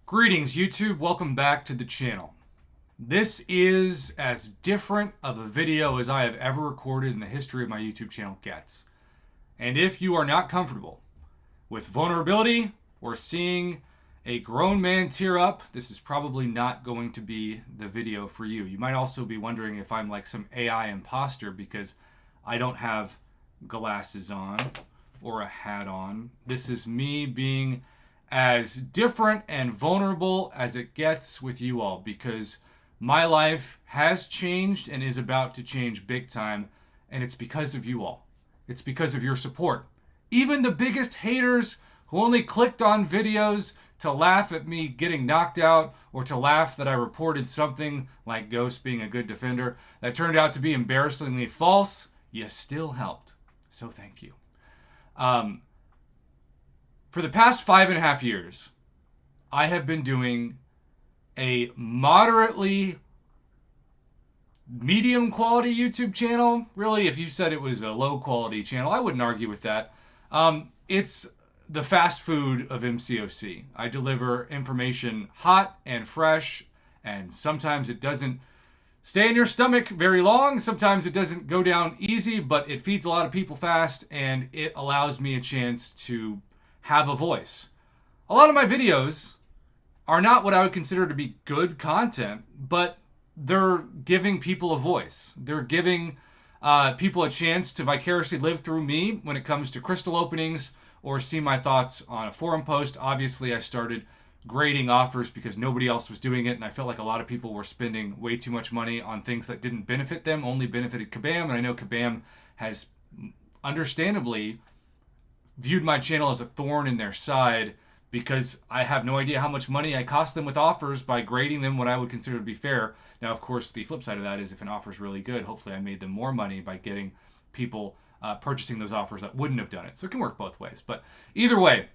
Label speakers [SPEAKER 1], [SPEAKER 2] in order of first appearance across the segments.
[SPEAKER 1] Greetings YouTube, welcome back to the channel. This is as different of a video as I have ever recorded in the history of my YouTube channel gets. And if you are not comfortable with vulnerability or seeing a grown man tear up, this is probably not going to be the video for you. You might also be wondering if I'm like some AI imposter because I don't have glasses on or a hat on. This is me being as different and vulnerable as it gets with you all because my life has changed and is about to change big time, and it's because of you all. It's because of your support. Even the biggest haters who only clicked on videos to laugh at me getting knocked out or to laugh that I reported something like Ghost being a good defender that turned out to be embarrassingly false, you still helped. So thank you. For the past 5.5 years, I have been doing a moderately medium quality YouTube channel. Really, if you said it was a low quality channel, I wouldn't argue with that. It's the fast food of MCOC. I deliver information hot and fresh, and sometimes it doesn't stay in your stomach very long. Sometimes it doesn't go down easy, but it feeds a lot of people fast, and it allows me a chance to have a voice. A lot of my videos are not what I would consider to be good content, but they're giving people a voice. They're giving people a chance to vicariously live through me when it comes to crystal openings or see my thoughts on a forum post. Obviously, I started grading offers because nobody else was doing it, and I felt like a lot of people were spending way too much money on things that didn't benefit them, only benefited Kabam, and I know Kabam has understandably viewed my channel as a thorn in their side because I have no idea how much money I cost them with offers by grading them what I would consider to be fair. Now, of course, the flip side of that is if an offer is really good, hopefully I made them more money by getting people purchasing those offers that wouldn't have done it. So it can work both ways. But either way,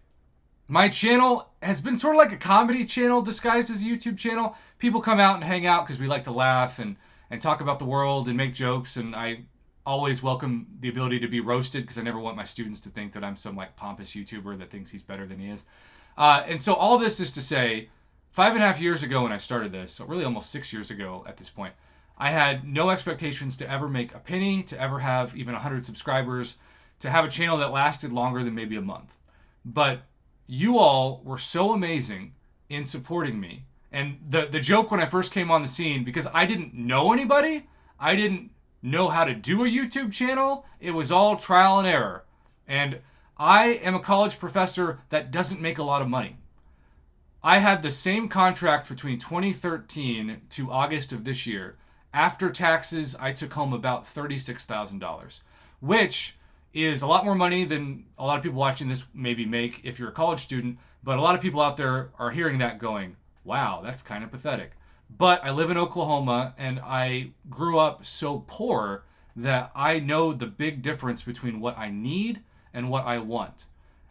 [SPEAKER 1] my channel has been sort of like a comedy channel disguised as a YouTube channel. People come out and hang out because we like to laugh and talk about the world and make jokes, and I always welcome the ability to be roasted because I never want my students to think that I'm some like pompous YouTuber that thinks he's better than he is. And so all this is to say, 5.5 years ago when I started this, so really almost 6 years ago at this point, I had no expectations to ever make a penny, to ever have even 100 subscribers, to have a channel that lasted longer than maybe a month. But you all were so amazing in supporting me. And the joke when I first came on the scene, because I didn't know anybody, I didn't know how to do a YouTube channel. It was all trial and error. And I am a college professor that doesn't make a lot of money. I had the same contract between 2013 to August of this year. After taxes, I took home about $36,000, which is a lot more money than a lot of people watching this maybe make if you're a college student. But a lot of people out there are hearing that going, wow, that's kind of pathetic. But I live in Oklahoma, and I grew up so poor that I know the big difference between what I need and what I want.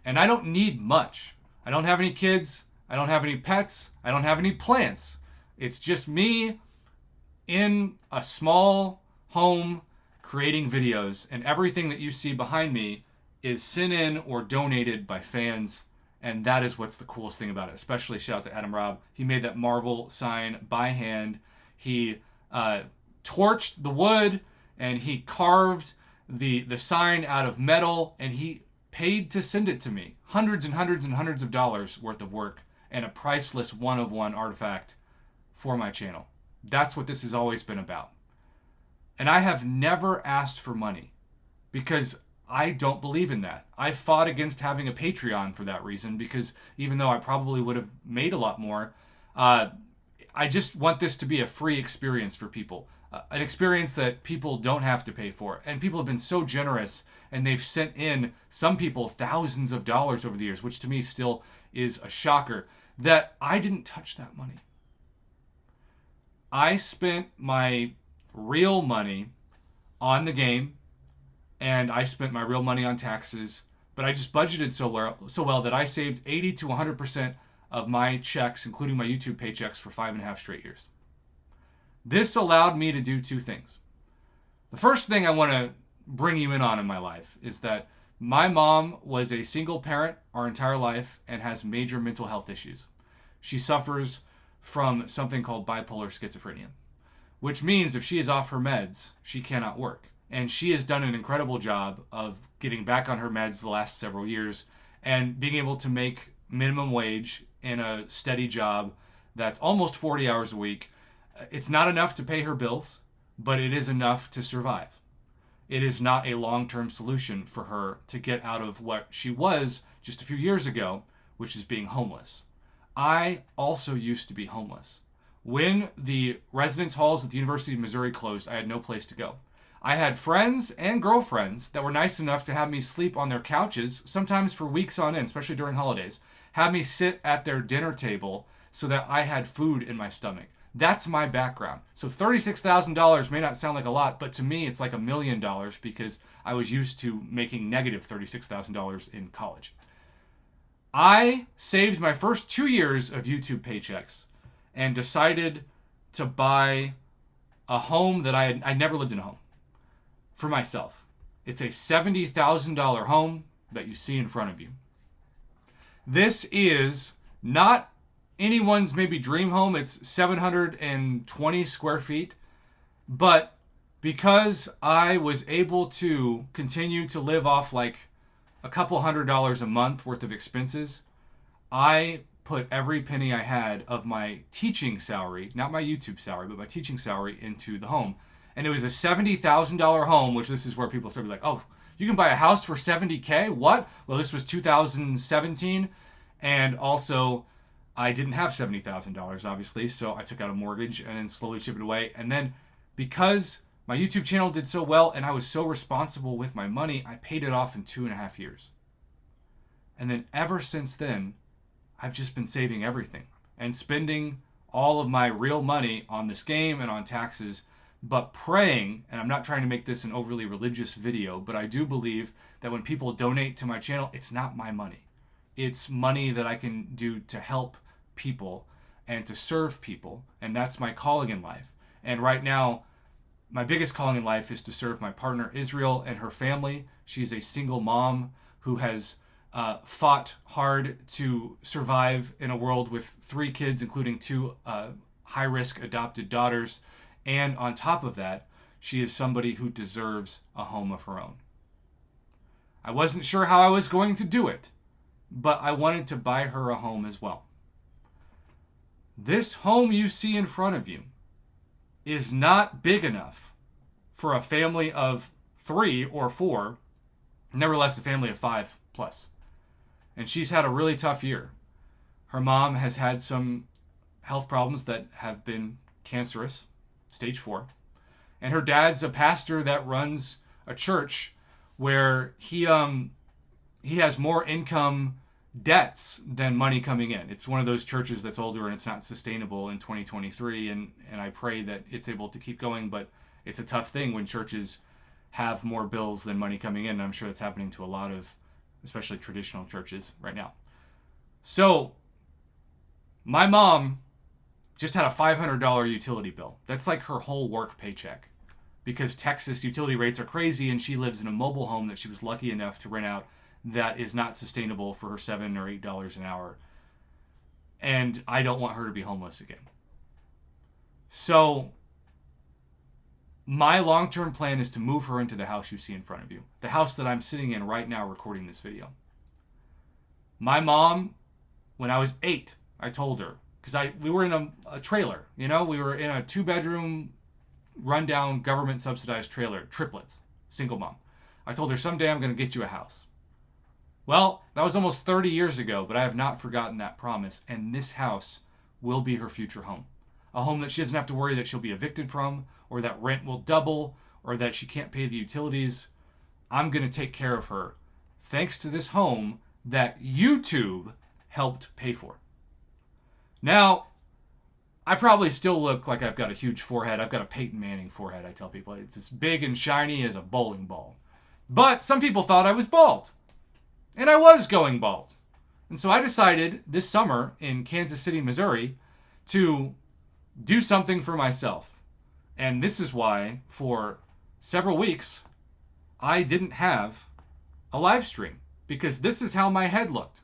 [SPEAKER 1] And I don't need much. I don't have any kids. I don't have any pets. I don't have any plants. It's just me in a small home creating videos, and everything that you see behind me is sent in or donated by fans. And that is what's the coolest thing about it. Especially shout out to Adam Robb. He made that Marvel sign by hand. He torched the wood and he carved the sign out of metal, and he paid to send it to me. Hundreds and hundreds and hundreds of dollars worth of work and a priceless one-of-one artifact for my channel. That's what this has always been about. And I have never asked for money because I don't believe in that. I fought against having a Patreon for that reason because even though I probably would have made a lot more, I just want this to be a free experience for people. An experience that people don't have to pay for. And people have been so generous, and they've sent in, some people, thousands of dollars over the years, which to me still is a shocker, that I didn't touch that money. I spent my real money on the game, and I spent my real money on taxes, but I just budgeted so well that I saved 80 to 100% of my checks, including my YouTube paychecks, for 5.5 straight years. This allowed me to do two things. The first thing I want to bring you in on in my life is that my mom was a single parent our entire life and has major mental health issues. She suffers from something called bipolar schizophrenia, which means if she is off her meds, she cannot work. And she has done an incredible job of getting back on her meds the last several years and being able to make minimum wage in a steady job that's almost 40 hours a week. It's not enough to pay her bills, but it is enough to survive. It is not a long-term solution for her to get out of what she was just a few years ago, which is being homeless. I also used to be homeless. When the residence halls at the University of Missouri closed, I had no place to go. I had friends and girlfriends that were nice enough to have me sleep on their couches, sometimes for weeks on end, especially during holidays, have me sit at their dinner table so that I had food in my stomach. That's my background. So $36,000 may not sound like a lot, but to me it's like $1 million because I was used to making negative $36,000 in college. I saved my first 2 years of YouTube paychecks and decided to buy a home that I never lived in a home for myself. It's a $70,000 home that you see in front of you. This is not anyone's maybe dream home. It's 720 square feet. But because I was able to continue to live off like a couple $100 a month worth of expenses, I put every penny I had of my teaching salary, not my YouTube salary, but my teaching salary into the home. And it was a $70,000 home, which this is where people start to be like, oh, you can buy a house for $70K? What? Well, this was 2017. And also, I didn't have $70,000, obviously. So I took out a mortgage and then slowly chipped it away. And then because my YouTube channel did so well and I was so responsible with my money, I paid it off in 2.5 years. And then ever since then, I've just been saving everything and spending all of my real money on this game and on taxes, but praying, and I'm not trying to make this an overly religious video, but I do believe that when people donate to my channel, it's not my money. It's money that I can do to help people and to serve people, and that's my calling in life. And right now, my biggest calling in life is to serve my partner Israel and her family. She's a single mom who has fought hard to survive in a world with 3 kids, including 2 high-risk adopted daughters. And on top of that, she is somebody who deserves a home of her own. I wasn't sure how I was going to do it, but I wanted to buy her a home as well. This home you see in front of you is not big enough for a family of 3 or 4, nevertheless a family of 5 plus. And she's had a really tough year. Her mom has had some health problems that have been cancerous, stage 4. And her dad's a pastor that runs a church where he has more income debts than money coming in. It's one of those churches that's older and it's not sustainable in 2023, and I pray that it's able to keep going, but it's a tough thing when churches have more bills than money coming in, and I'm sure that's happening to a lot of especially traditional churches right now. So my mom just had a $500 utility bill. That's like her whole work paycheck, because Texas utility rates are crazy, and she lives in a mobile home that she was lucky enough to rent out that is not sustainable for her $7 or $8 an hour. And I don't want her to be homeless again. So my long-term plan is to move her into the house you see in front of you. The house that I'm sitting in right now recording this video. My mom, when I was 8, I told her, because we were in a trailer, we were in a 2-bedroom, rundown, government-subsidized trailer, triplets, single mom. I told her, someday I'm going to get you a house. Well, that was almost 30 years ago, but I have not forgotten that promise, and this house will be her future home. A home that she doesn't have to worry that she'll be evicted from, or that rent will double, or that she can't pay the utilities. I'm going to take care of her, thanks to this home that YouTube helped pay for. Now, I probably still look like I've got a huge forehead. I've got a Peyton Manning forehead, I tell people. It's as big and shiny as a bowling ball. But some people thought I was bald. And I was going bald. And so I decided this summer in Kansas City, Missouri, to do something for myself. And this is why, for several weeks, I didn't have a live stream. Because this is how my head looked.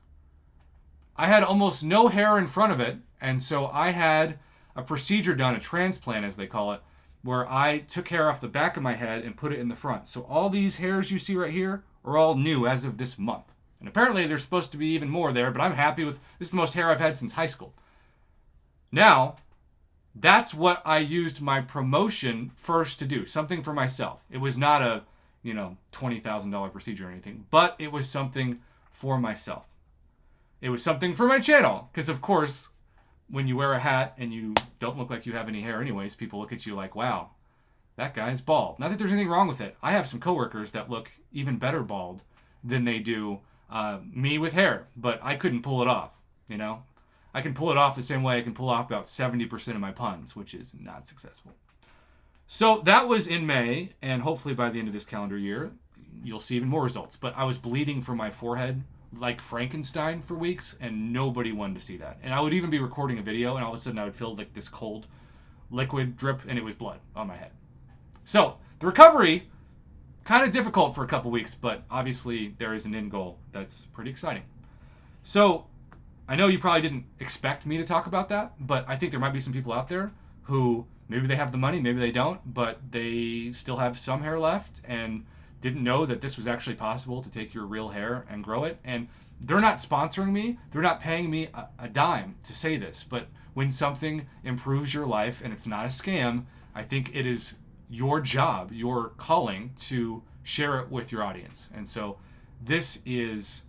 [SPEAKER 1] I had almost no hair in front of it, and so I had a procedure done, a transplant as they call it, where I took hair off the back of my head and put it in the front. So all these hairs you see right here are all new as of this month. And apparently there's supposed to be even more there, but I'm happy with, this is the most hair I've had since high school. Now, that's what I used my promotion first to do, something for myself. It was not a, $20,000 procedure or anything, but it was something for myself. It was something for my channel, because of course, when you wear a hat and you don't look like you have any hair anyways, people look at you like, wow, that guy's bald. Not that there's anything wrong with it. I have some coworkers that look even better bald than they do me with hair, but I couldn't pull it off, I can pull it off the same way I can pull off about 70% of my puns, which is not successful. So that was in May, and hopefully by the end of this calendar year, you'll see even more results. But I was bleeding from my forehead like Frankenstein for weeks, and nobody wanted to see that. And I would even be recording a video, and all of a sudden I would feel like this cold liquid drip, and it was blood on my head. So the recovery, kind of difficult for a couple weeks, but obviously there is an end goal that's pretty exciting. So I know you probably didn't expect me to talk about that, but I think there might be some people out there who maybe they have the money, maybe they don't, but they still have some hair left and didn't know that this was actually possible to take your real hair and grow it. And they're not sponsoring me. They're not paying me a dime to say this. But when something improves your life and it's not a scam, I think it is your job, your calling to share it with your audience. And so this is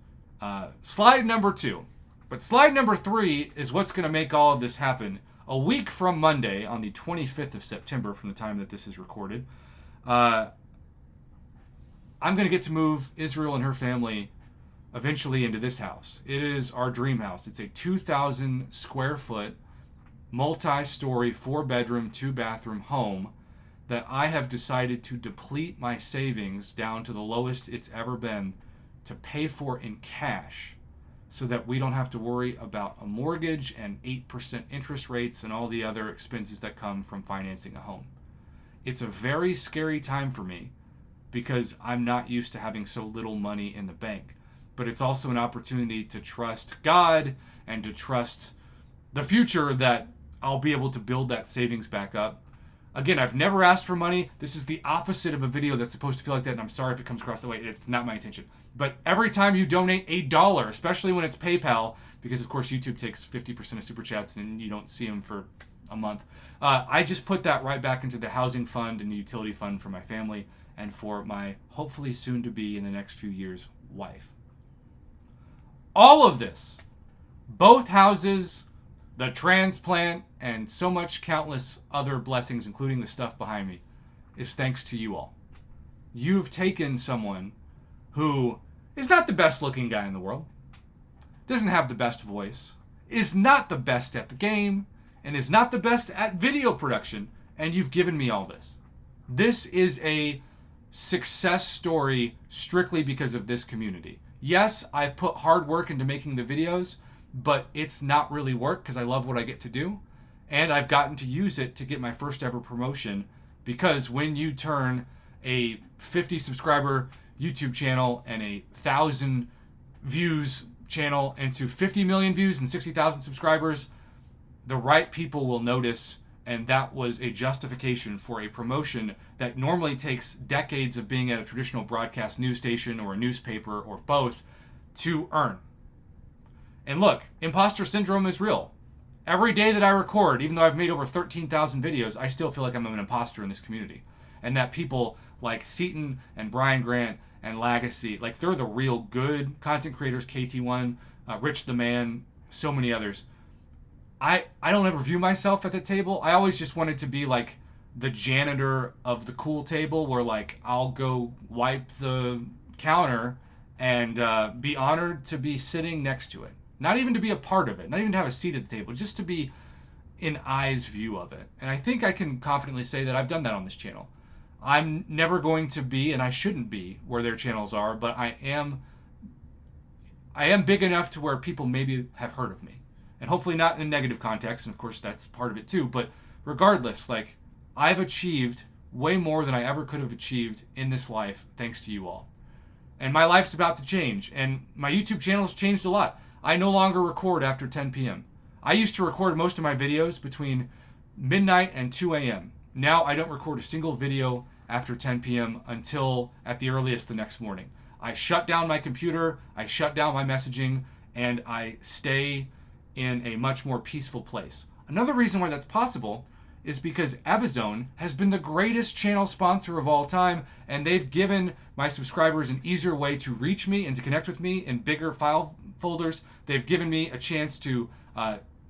[SPEAKER 1] slide number 2. But slide number 3 is what's going to make all of this happen. A week from Monday, on the 25th of September, from the time that this is recorded, I'm going to get to move Israel and her family eventually into this house. It is our dream house. It's a 2,000 square foot, multi-story, 4-bedroom, 2-bathroom home that I have decided to deplete my savings down to the lowest it's ever been to pay for in cash, so that we don't have to worry about a mortgage and 8% interest rates and all the other expenses that come from financing a home. It's a very scary time for me because I'm not used to having so little money in the bank. But it's also an opportunity to trust God and to trust the future that I'll be able to build that savings back up. Again, I've never asked for money. This is the opposite of a video that's supposed to feel like that, and I'm sorry if it comes across that way. It's not my intention. But every time you donate $1, especially when it's PayPal, because of course YouTube takes 50% of Super Chats and you don't see them for a month, I just put that right back into the housing fund and the utility fund for my family and for my hopefully soon to be in the next few years wife. All of this, both houses, the transplant, and so much countless other blessings, including the stuff behind me, is thanks to you all. You've taken someone who is not the best looking guy in the world, doesn't have the best voice, is not the best at the game, and is not the best at video production, and you've given me all this. This is a success story strictly because of this community. Yes, I've put hard work into making the videos, but it's not really work because I love what I get to do. And I've gotten to use it to get my first ever promotion, because when you turn a 50 subscriber YouTube channel and a 1,000 views channel into 50 million views and 60,000 subscribers, the right people will notice. And that was a justification for a promotion that normally takes decades of being at a traditional broadcast news station or a newspaper or both to earn. And look, imposter syndrome is real. Every day that I record, even though I've made over 13,000 videos, I still feel like I'm an imposter in this community. And that people like Seaton and Brian Grant and Legacy, like they're the real good content creators, KT1, Rich the Man, so many others. I don't ever view myself at the table. I always just wanted to be like the janitor of the cool table where like I'll go wipe the counter and be honored to be sitting next to it. Not even to be a part of it, not even to have a seat at the table, just to be in eye's view of it. And I think I can confidently say that I've done that on this channel. I'm never going to be, and I shouldn't be, where their channels are, but I am big enough to where people maybe have heard of me. And hopefully not in a negative context, and of course that's part of it too, but regardless, like, I've achieved way more than I ever could have achieved in this life thanks to you all. And my life's about to change, and my YouTube channel has changed a lot. I no longer record after 10 p.m. I used to record most of my videos between midnight and 2 a.m. Now I don't record a single video after 10 p.m. until at the earliest the next morning. I shut down my computer, I shut down my messaging, and I stay in a much more peaceful place. Another reason why that's possible is because Evizone has been the greatest channel sponsor of all time, and they've given my subscribers an easier way to reach me and to connect with me in bigger file folders. They've given me a chance to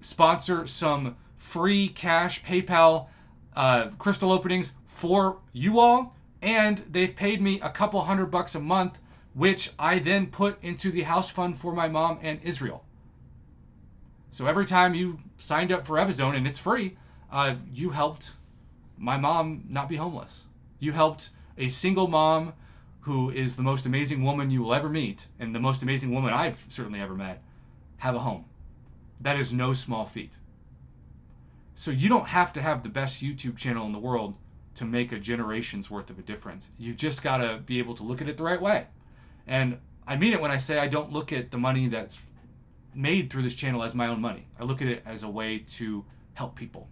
[SPEAKER 1] sponsor some free cash PayPal crystal openings for you all, and they've paid me a couple $100 a month, which I then put into the house fund for my mom and Israel. So every time you signed up for Evizone, and it's free, you helped my mom not be homeless. You helped a single mom who is the most amazing woman you will ever meet, and the most amazing woman I've certainly ever met, have a home. That is no small feat. So you don't have to have the best YouTube channel in the world to make a generation's worth of a difference. You've just got to be able to look at it the right way. And I mean it when I say I don't look at the money that's made through this channel as my own money. I look at it as a way to help people.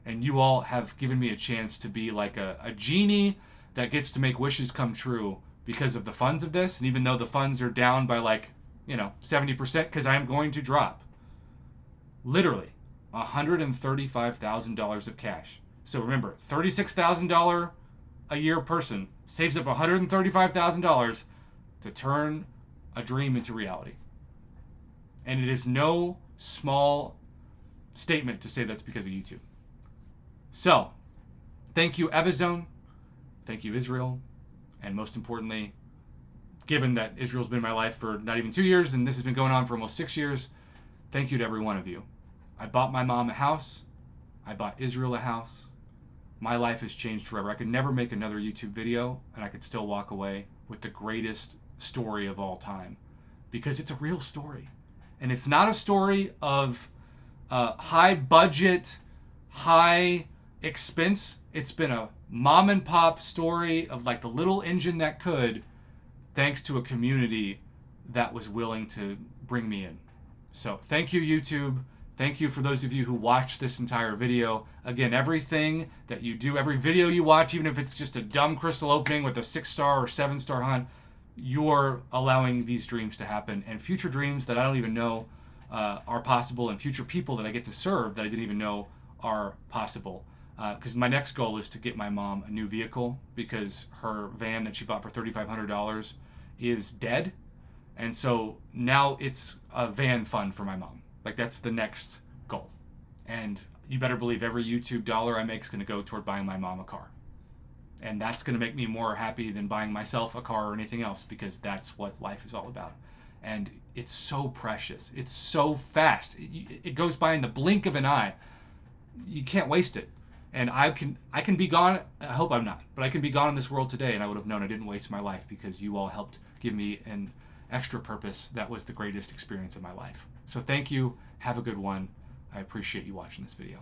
[SPEAKER 1] And you all have given me a chance to be like a genie that gets to make wishes come true because of the funds of this. And even though the funds are down by 70%, because I am going to drop literally $135,000 of cash. So remember, $36,000 a year person saves up $135,000 to turn a dream into reality. And it is no small statement to say that's because of YouTube. So, thank you, Evizone. Thank you, Israel. And most importantly, given that Israel's been in my life for not even 2 years, and this has been going on for almost 6 years, thank you to every one of you. I bought my mom a house. I bought Israel a house. My life has changed forever. I could never make another YouTube video, and I could still walk away with the greatest story of all time. Because it's a real story. And it's not a story of high budget, high expense. It's been a mom and pop story of like the little engine that could, thanks to a community that was willing to bring me in. So thank you, YouTube. Thank you for those of you who watched this entire video. Again, everything that you do, every video you watch, even if it's just a dumb crystal opening with a 6-star or 7-star hunt, you're allowing these dreams to happen, and future dreams that I don't even know are possible, and future people that I get to serve that I didn't even know are possible. Because my next goal is to get my mom a new vehicle, because her van that she bought for $3,500 is dead. And so now it's a van fund for my mom. Like, that's the next goal. And you better believe every YouTube dollar I make is going to go toward buying my mom a car. And that's going to make me more happy than buying myself a car or anything else, because that's what life is all about. And it's so precious. It's so fast. It goes by in the blink of an eye. You can't waste it. And I can be gone. I hope I'm not, but I can be gone in this world today, and I would have known I didn't waste my life because you all helped give me an extra purpose that was the greatest experience of my life. So thank you. Have a good one. I appreciate you watching this video.